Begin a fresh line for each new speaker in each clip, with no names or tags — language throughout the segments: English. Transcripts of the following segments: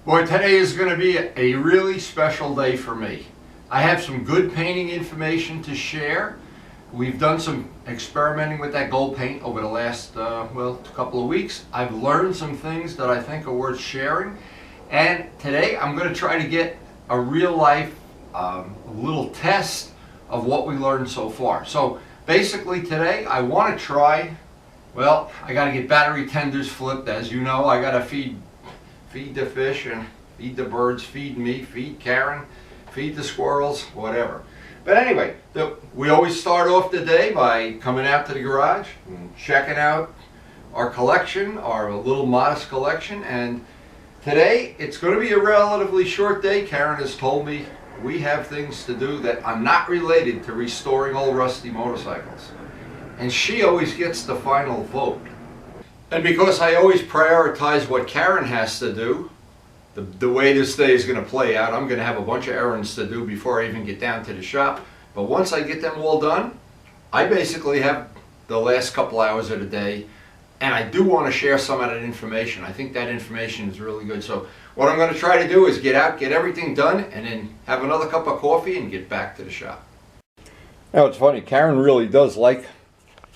Boy, today is going to be a really special day for me. I have some good painting information to share. We've done some experimenting with that gold paint over the last, couple of weeks. I've learned some things that I think are worth sharing. And today I'm going to try to get a real life little test of what we learned so far. So basically today I want to try, I got to get battery tenders flipped. As you know, I got to feed the fish and feed the birds, feed me, feed Karen, feed the squirrels, whatever. But anyway, we always start off the day by coming out to the garage and checking out our collection, our little modest collection. And today it's going to be a relatively short day. Karen has told me we have things to do that are not related to restoring old rusty motorcycles. And she always gets the final vote. And because I always prioritize what Karen has to do, the way this day is going to play out, I'm going to have a bunch of errands to do before I even get down to the shop. But once I get them all done, I basically have the last couple hours of the day, and I do want to share some of that information. I think that information is really good. So what I'm going to try to do is get out, get everything done, and then have another cup of coffee and get back to the shop. Now it's funny, Karen really does like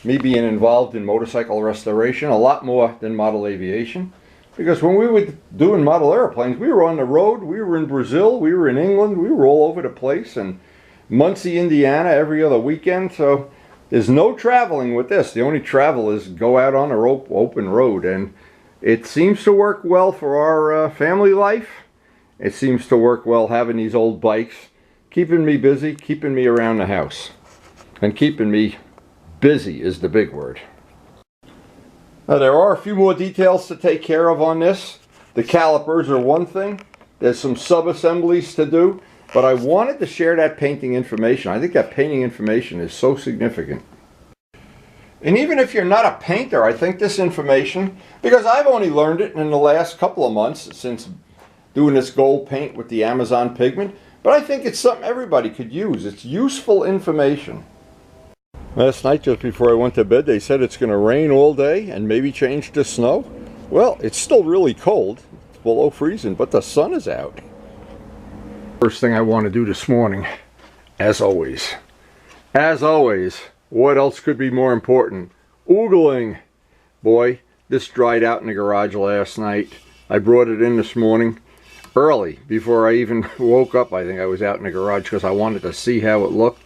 me being involved in motorcycle restoration a lot more than model aviation, because when we were doing model airplanes, we were on the road, we were in Brazil, we were in England, we were all over the place, and Muncie, Indiana every other weekend. So there's no traveling with this. The only travel is go out on a open road, and it seems to work well for our family life. It seems to work well having these old bikes, keeping me busy, keeping me around the house, and keeping me busy is the big word. Now there are a few more details to take care of on this. The calipers are one thing. There's some sub-assemblies to do, but I wanted to share that painting information. I think that painting information is so significant. And even if you're not a painter, I think this information, because I've only learned it in the last couple of months since doing this gold paint with the Amazon pigment, but I think it's something everybody could use. It's useful information. Last night, just before I went to bed, they said it's going to rain all day and maybe change to snow. Well, it's still really cold. It's below freezing, but the sun is out. First thing I want to do this morning, as always, what else could be more important? Oogling. Boy, this dried out in the garage last night. I brought it in this morning early, before I even woke up. I think I was out in the garage because I wanted to see how it looked.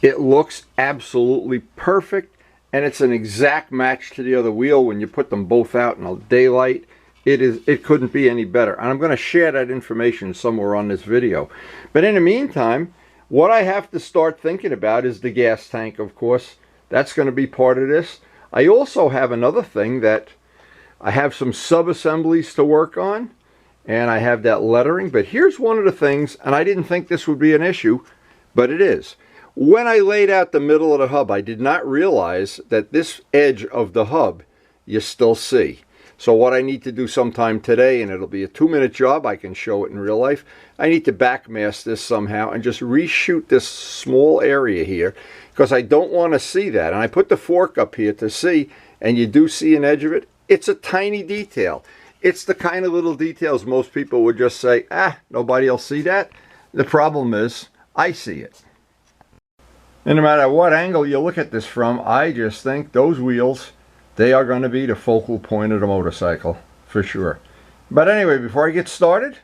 It looks absolutely perfect, and it's an exact match to the other wheel. When you put them both out in the daylight, it couldn't be any better. And I'm going to share that information somewhere on this video. But in the meantime, what I have to start thinking about is the gas tank, of course. That's going to be part of this. I also have another thing that I have some sub-assemblies to work on, and I have that lettering. But here's one of the things, and I didn't think this would be an issue, but it is. When I laid out the middle of the hub, I did not realize that this edge of the hub you still see. So what I need to do sometime today, and it'll be a 2-minute job, I can show it in real life, I need to backmask this somehow and just reshoot this small area here, because I don't want to see that. And I put the fork up here to see, and you do see an edge of it. It's a tiny detail. It's the kind of little details most people would just say, nobody will see that. The problem is, I see it. And no matter what angle you look at this from, I just think those wheels, they are going to be the focal point of the motorcycle, for sure. But anyway, before I get started,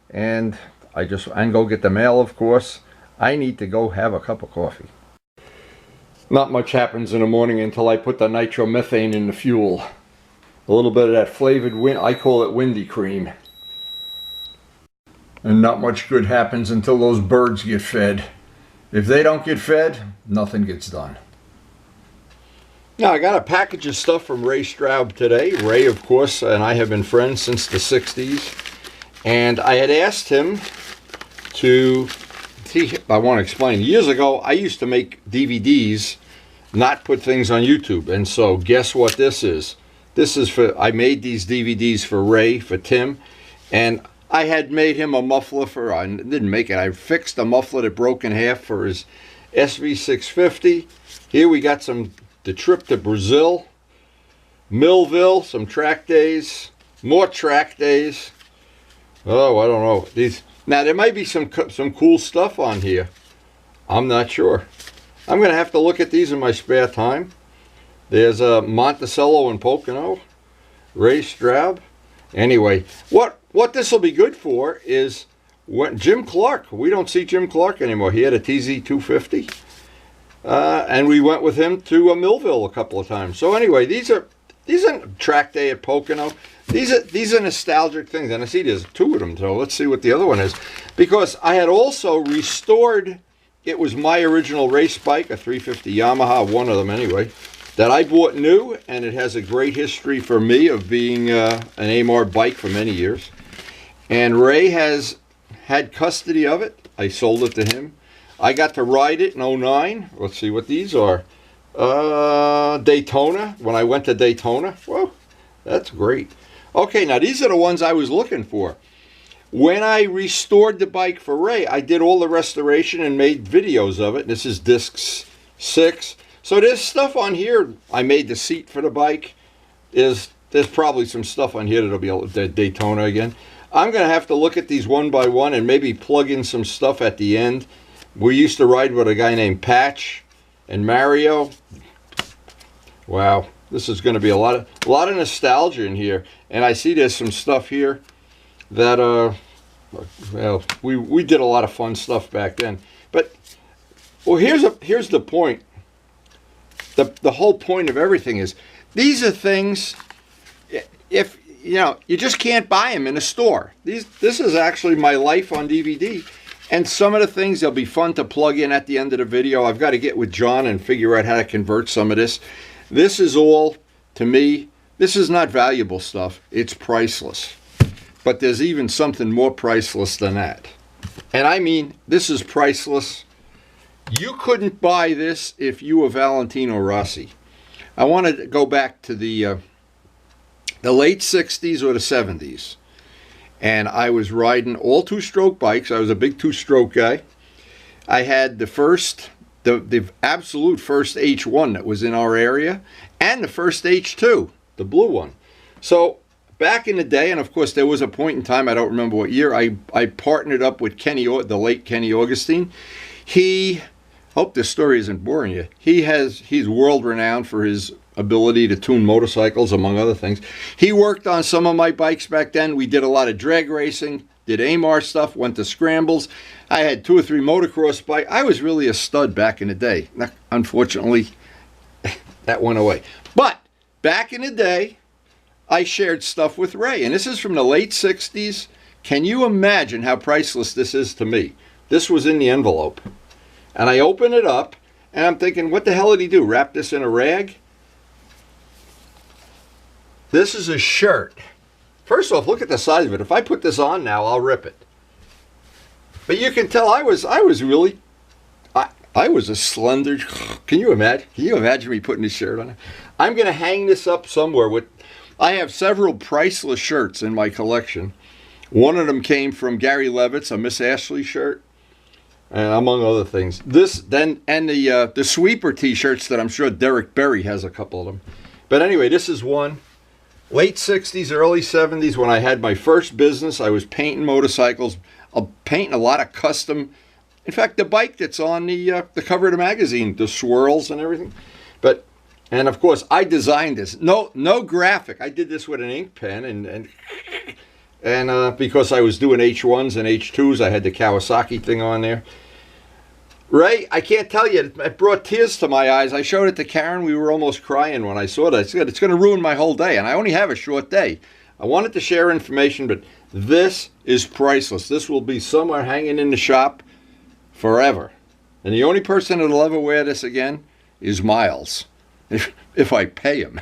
and go get the mail, of course, I need to go have a cup of coffee. Not much happens in the morning until I put the nitromethane in the fuel. A little bit of that flavored I call it windy cream. And not much good happens until those birds get fed. If they don't get fed, nothing gets done. Now, I got a package of stuff from Ray Straub today. Ray, of course, and I have been friends since the 60s. And I had asked him to, I want to explain. Years ago, I used to make DVDs, not put things on YouTube. And so, guess what this is? This is I made these DVDs for Ray, for Tim, and I had made him a muffler I didn't make it, I fixed a muffler that broke in half for his SV650. Here we got the trip to Brazil, Millville, some track days, more track days.
Oh, I don't know. These now there might be some cool stuff on here. I'm not sure. I'm gonna have to look at these in my spare time. There's a Monticello and Pocono, Ray Straub. Anyway, what this will be good for is when Jim Clark. We don't see Jim Clark anymore. He had a TZ250, and we went with him to Millville a couple of times. So anyway, these are track day at Pocono. These are nostalgic things, and I see there's two of them. So let's see what the other one is, because I had also restored. It was my original race bike, a 350 Yamaha, one of them anyway, that I bought new, and it has a great history for me of being an AMAR bike for many years. And Ray has had custody of it. I sold it to him. I got to ride it in '09. Let's see what these are. Daytona, when I went to Daytona. Whoa, that's great. Okay, now these are the ones I was looking for. When I restored the bike for Ray, I did all the restoration and made videos of it. This is disc 6. So there's stuff on here. I made the seat for the bike. There's probably some stuff on here that'll be the Daytona again. I'm going to have to look at these one by one and maybe plug in some stuff at the end. We used to ride with a guy named Patch and Mario. Wow, this is going to be a lot of nostalgia in here. And I see there's some stuff here that well, we did a lot of fun stuff back then. But well, here's the point. The whole point of everything is these are things, if you know, you just can't buy them in a store. This is actually my life on DVD. And some of the things, they'll be fun to plug in at the end of the video. I've got to get with John and figure out how to convert some of this. This is all, to me, this is not valuable stuff. It's priceless. But there's even something more priceless than that. And I mean, this is priceless. You couldn't buy this if you were Valentino Rossi. I want to go back to the late 60s or the 70s. And I was riding all two-stroke bikes. I was a big two-stroke guy. I had the absolute first H1 that was in our area, and the first H2, the blue one. So back in the day, and of course there was a point in time, I don't remember what year, I partnered up with the late Kenny Augustine. Hope this story isn't boring you. He's world-renowned for his ability to tune motorcycles, among other things. He worked on some of my bikes back then. We did a lot of drag racing, did AMAR stuff, went to scrambles. I had 2 or 3 motocross bikes. I was really a stud back in the day. Unfortunately, that went away. But back in the day, I shared stuff with Ray, and this is from the late 60s. Can you imagine how priceless this is to me? This was in the envelope. And I open it up, and I'm thinking, what the hell did he do? Wrap this in a rag? This is a shirt. First off, look at the size of it. If I put this on now, I'll rip it. But you can tell I was a slender. Can you imagine? Can you imagine me putting this shirt on? I'm going to hang this up somewhere. I have several priceless shirts in my collection. One of them came from Gary Levitt's, a Miss Ashley shirt, and among other things. The sweeper T-shirts that I'm sure Derek Berry has a couple of them. But anyway, this is one. Late 60s, early 70s, when I had my first business, I was painting motorcycles, painting a lot of custom. In fact, the bike that's on the cover of the magazine, the swirls and everything. And of course, I designed this. No graphic. I did this with an ink pen, and because I was doing H1s and H2s, I had the Kawasaki thing on there. Ray, I can't tell you, it brought tears to my eyes. I showed it to Karen. We were almost crying when I saw that. It's going to ruin my whole day, and I only have a short day. I wanted to share information, but this is priceless. This will be somewhere hanging in the shop forever. And the only person that will ever wear this again is Miles, if I pay him.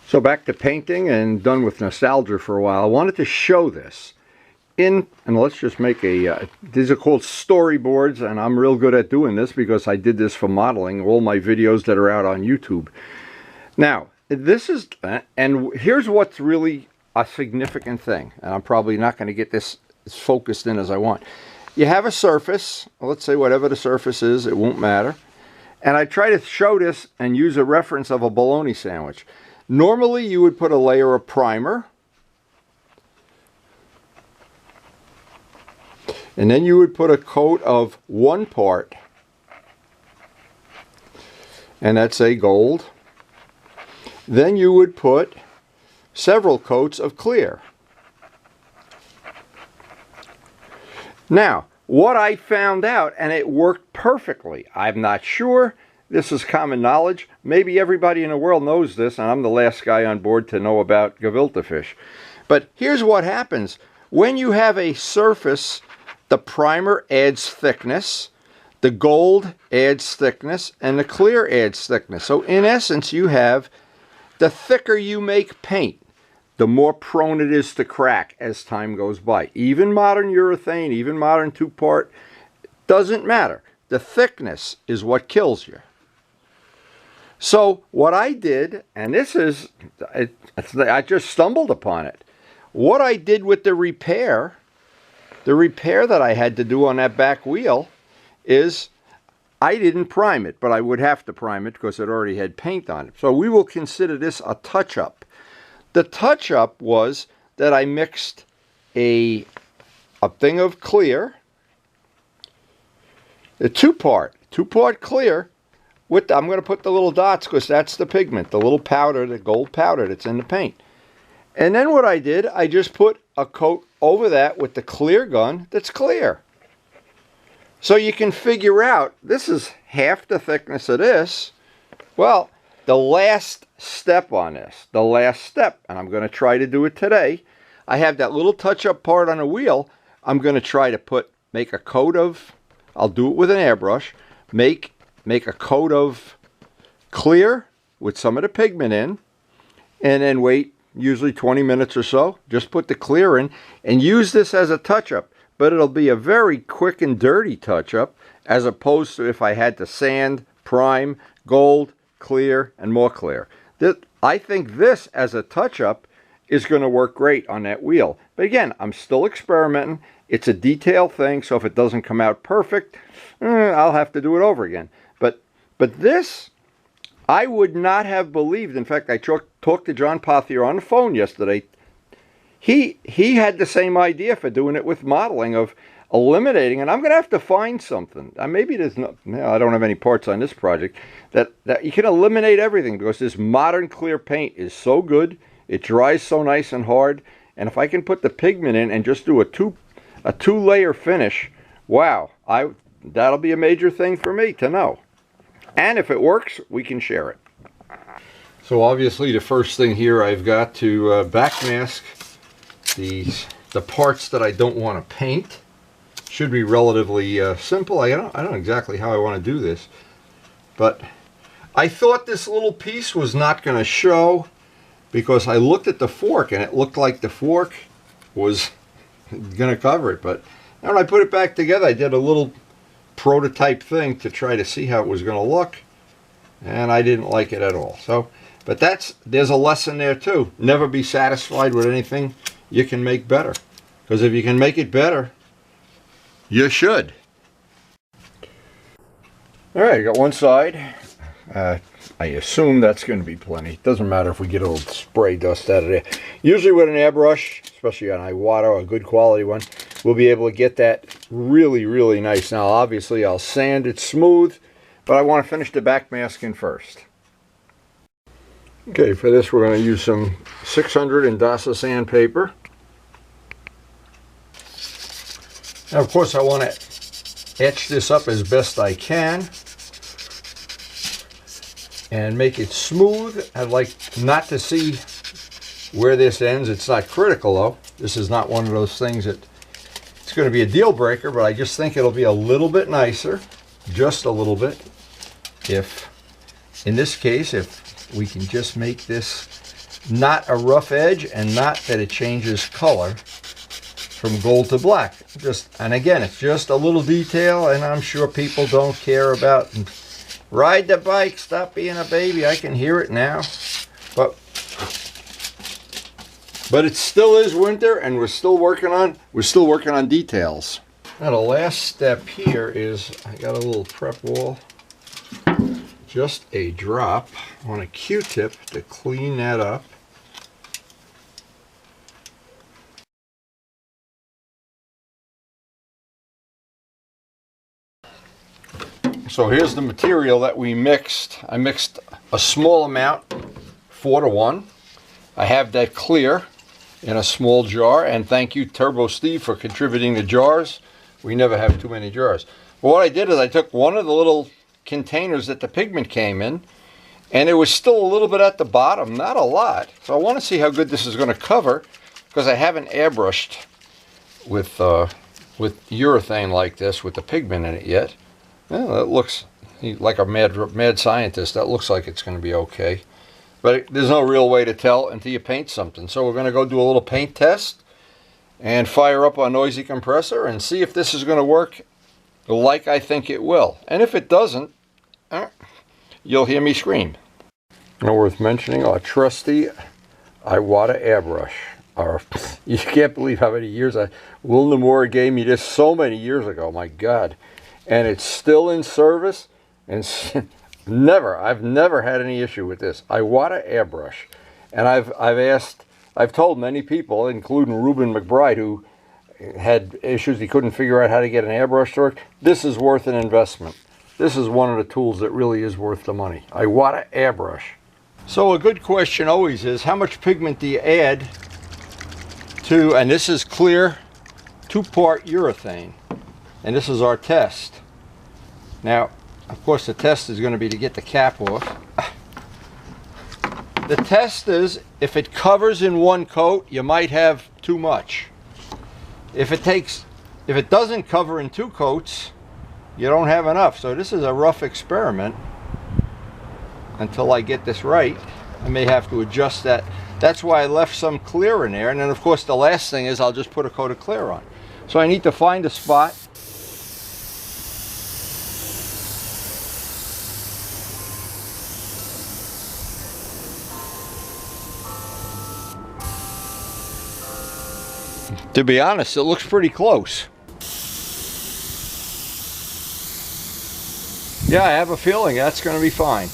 So back to painting and done with nostalgia for a while. I wanted to show this. And let's just make these are called storyboards, and I'm real good at doing this because I did this for modeling, all my videos that are out on YouTube. Now, this is, and here's what's really a significant thing, and I'm probably not going to get this as focused in as I want. You have a surface, let's say whatever the surface is, it won't matter. And I try to show this and use a reference of a bologna sandwich. Normally, you would put a layer of primer. And then you would put a coat of one part, and that's a gold. Then you would put several coats of clear. Now, what I found out, and it worked perfectly, I'm not sure, this is common knowledge, maybe everybody in the world knows this, and I'm the last guy on board to know about gefilte fish. But here's what happens. When you have a surface, the primer adds thickness, the gold adds thickness, and the clear adds thickness. So in essence, you have, the thicker you make paint, the more prone it is to crack as time goes by. Even modern urethane, even modern two-part, doesn't matter. The thickness is what kills you. So what I did, and this is, I just stumbled upon it. What I did with the repair that I had to do on that back wheel is I didn't prime it, but I would have to prime it because it already had paint on it. So we will consider this a touch-up. The touch-up was that I mixed a thing of clear, a two-part clear, with, I'm going to put the little dots because that's the pigment, the little powder, the gold powder that's in the paint. And then what I did, I just put a coat over that with the clear gun that's clear. So you can figure out, this is half the thickness of this. Well, the last step on this, and I'm going to try to do it today. I have that little touch-up part on the wheel. I'm going to try to make a coat of, I'll do it with an airbrush, make a coat of clear with some of the pigment in, and then wait usually 20 minutes or so. Just put the clear in and use this as a touch-up. But it'll be a very quick and dirty touch-up as opposed to if I had to sand, prime, gold, clear, and more clear. I think this as a touch-up is going to work great on that wheel. But again, I'm still experimenting. It's a detail thing, so if it doesn't come out perfect, I'll have to do it over again. But this, I would not have believed. In fact, I talked to John Pothier on the phone yesterday. He had the same idea for doing it with modeling of eliminating, and I'm going to have to find something. Maybe there's no, I don't have any parts on this project, that you can eliminate everything because this modern clear paint is so good. It dries so nice and hard, and if I can put the pigment in and just do a two-layer finish, wow, that'll be a major thing for me to know. And if it works, we can share it. So obviously the first thing here, I've got to backmask the parts that I don't want to paint. Should be relatively simple. I don't know exactly how I want to do this, but I thought this little piece was not going to show because I looked at the fork and it looked like the fork was going to cover it. But when I put it back together, I did a little prototype thing to try to see how it was going to look, and I didn't like it at all. So, but there's a lesson there too. Never be satisfied with anything you can make better, because if you can make it better, you should. All right, I got one side. I assume that's going to be plenty. It doesn't matter if we get a little spray dust out of there. Usually with an airbrush, especially an IWATA, a good quality one, we'll be able to get that really, really nice. Now, obviously, I'll sand it smooth, but I want to finish the back masking first. Okay, for this, we're going to use some 600 Indasa sandpaper. Now, of course, I want to etch this up as best I can and make it smooth. I'd like not to see where this ends. It's not critical, though. This is not one of those things that it's going to be a deal breaker, but I just think it'll be a little bit nicer, just a little bit, if, in this case, if we can just make this not a rough edge and not that it changes color from gold to black. And again, it's just a little detail, and I'm sure people don't care about. Ride the bike, stop being a baby. I can hear it now. But it still is winter, and we're still working on details. Now the last step here is I got a little prep wall, just a drop on a Q-tip to clean that up. So here's the material that we mixed. I mixed a small amount, 4-to-1. I have that clear in a small jar, and thank you Turbo Steve for contributing the jars. We never have too many jars. But what I did is I took one of the little containers that the pigment came in, and it was still a little bit at the bottom, not a lot. So I want to see how good this is going to cover, because I haven't airbrushed with urethane like this with the pigment in it yet. Well, that looks like a mad scientist. That looks like it's going to be okay. But there's no real way to tell until you paint something. So we're going to go do a little paint test and fire up our noisy compressor and see if this is going to work like I think it will. And if it doesn't, you'll hear me scream. Not worth mentioning our trusty IWATA airbrush. You can't believe how many years Will Namora gave me this so many years ago, my God. And it's still in service, and I've never had any issue with this IWATA airbrush. And I've told many people, including Reuben McBride, who had issues, he couldn't figure out how to get an airbrush to work. This is worth an investment. This is one of the tools that really is worth the money. IWATA airbrush. So a good question always is, how much pigment do you add to, and this is clear 2-part urethane, and this is our test. Now, of course, the test is going to be to get the cap off. The test is, if it covers in one coat, you might have too much. If it doesn't cover in 2 coats, you don't have enough. So this is a rough experiment. Until I get this right, I may have to adjust that. That's why I left some clear in there. And then, of course, the last thing is I'll just put a coat of clear on. So I need to find a spot. To be honest, it looks pretty close. Yeah, I have a feeling that's going to be fine.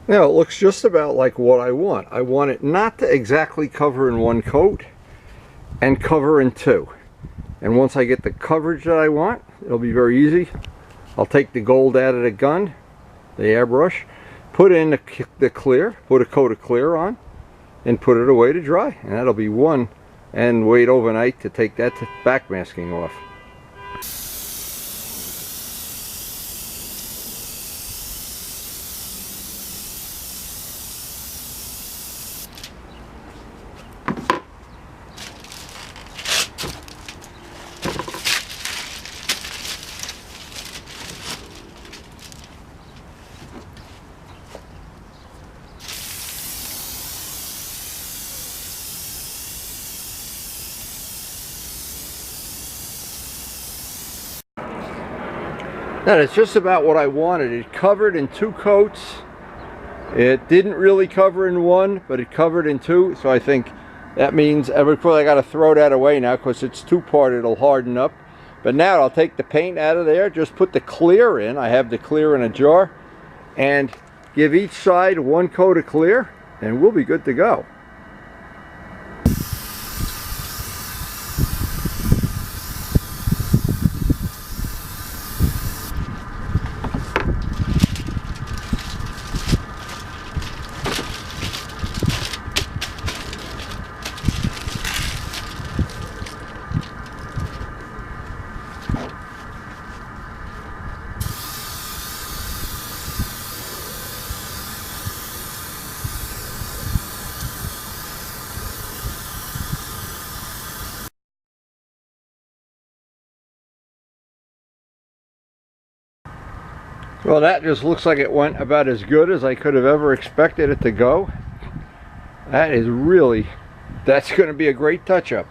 Now it looks just about like what I want. I want it not to exactly cover in 1 coat and cover in 2. And once I get the coverage that I want, it'll be very easy. I'll take the gold out of the gun, the airbrush, put in the clear, put a coat of clear on, and put it away to dry. And that'll be one, and wait overnight to take that backmasking off. That is just about what I wanted. It covered in 2 coats. It didn't really cover in 1, but it covered in 2. So I think that means I got to throw that away now because it's 2-part. It'll harden up. But now I'll take the paint out of there. Just put the clear in. I have the clear in a jar, and give each side 1 coat of clear, and we'll be good to go. Well, that just looks like it went about as good as I could have ever expected it to go. That is really, that's going to be a great touch-up.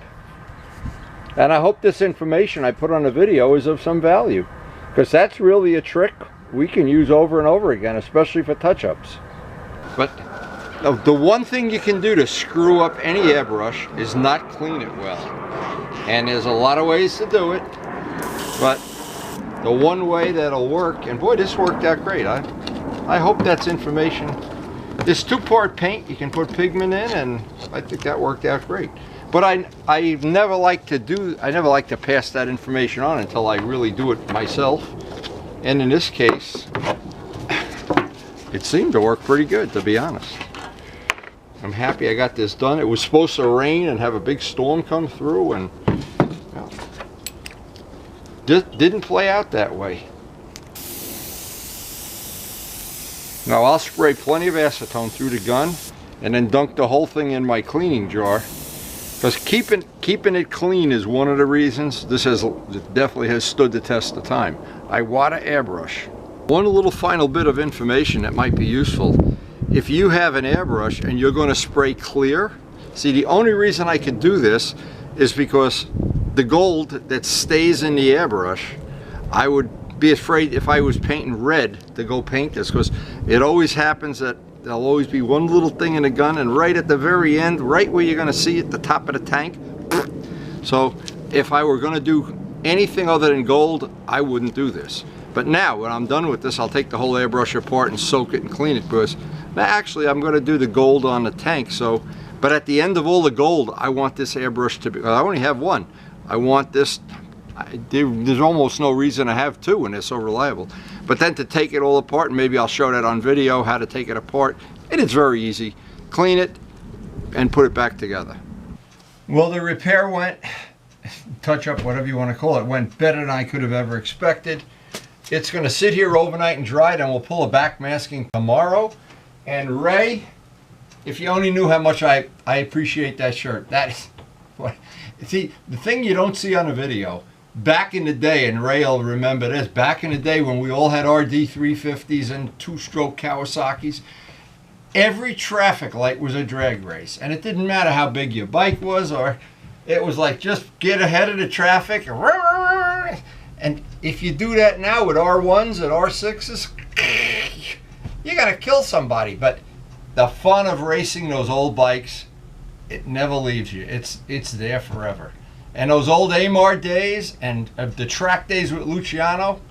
And I hope this information I put on the video is of some value, because that's really a trick we can use over and over again, especially for touch-ups. But the one thing you can do to screw up any airbrush is not clean it well. And there's a lot of ways to do it, but the one way that'll work, and boy, this worked out great. I hope that's information. This 2-part paint, you can put pigment in, and I think that worked out great. But I never like to pass that information on until I really do it myself. And in this case, it seemed to work pretty good, to be honest. I'm happy I got this done. It was supposed to rain and have a big storm come through, and well, just didn't play out that way. Now I'll spray plenty of acetone through the gun and then dunk the whole thing in my cleaning jar. Because keeping it clean is one of the reasons this definitely has stood the test of time. IWATA airbrush. One little final bit of information that might be useful. If you have an airbrush and you're going to spray clear, see, the only reason I could do this is because the gold that stays in the airbrush, I would be afraid if I was painting red to go paint this, because it always happens that there'll always be one little thing in the gun, and right at the very end, right where you're going to see it, the top of the tank. So if I were going to do anything other than gold, I wouldn't do this. But now when I'm done with this, I'll take the whole airbrush apart and soak it and clean it, because actually I'm going to do the gold on the tank. So, but at the end of all the gold, I want this airbrush to be, I only have one. I want this, there's almost no reason to have two when they're so reliable. But then to take it all apart, and maybe I'll show that on video, how to take it apart. It is very easy. Clean it and put it back together. Well, the repair went, touch up, whatever you want to call it, went better than I could have ever expected. It's going to sit here overnight and dry, and we'll pull a back masking tomorrow. And Ray, if you only knew how much I appreciate that shirt. That is, what, see, the thing you don't see on the video, back in the day, and Ray will remember this, back in the day when we all had RD 350s and 2-stroke Kawasaki's, every traffic light was a drag race. And it didn't matter how big your bike was, or it was like, just get ahead of the traffic. And if you do that now with R1s and R6s, you gotta kill somebody. But the fun of racing those old bikes, it never leaves you. It's there forever. And those old Amar days and the track days with Luciano,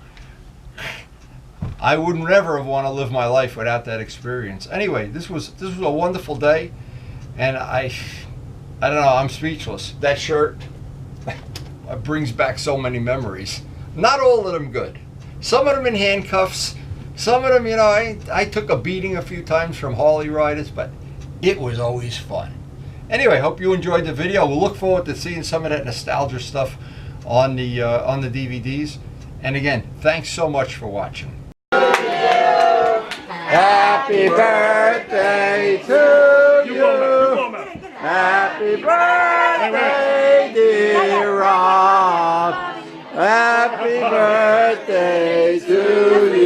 I would never have wanted to live my life without that experience. Anyway, this was a wonderful day, and I don't know, I'm speechless. That shirt brings back so many memories. Not all of them good. Some of them in handcuffs. Some of them, you know, I took a beating a few times from Harley riders, but it was always fun. Anyway, hope you enjoyed the video. We'll look forward to seeing some of that nostalgia stuff on the DVDs. And again, thanks so much for watching. Happy birthday to you. Happy birthday, dear Rob. Happy birthday to you.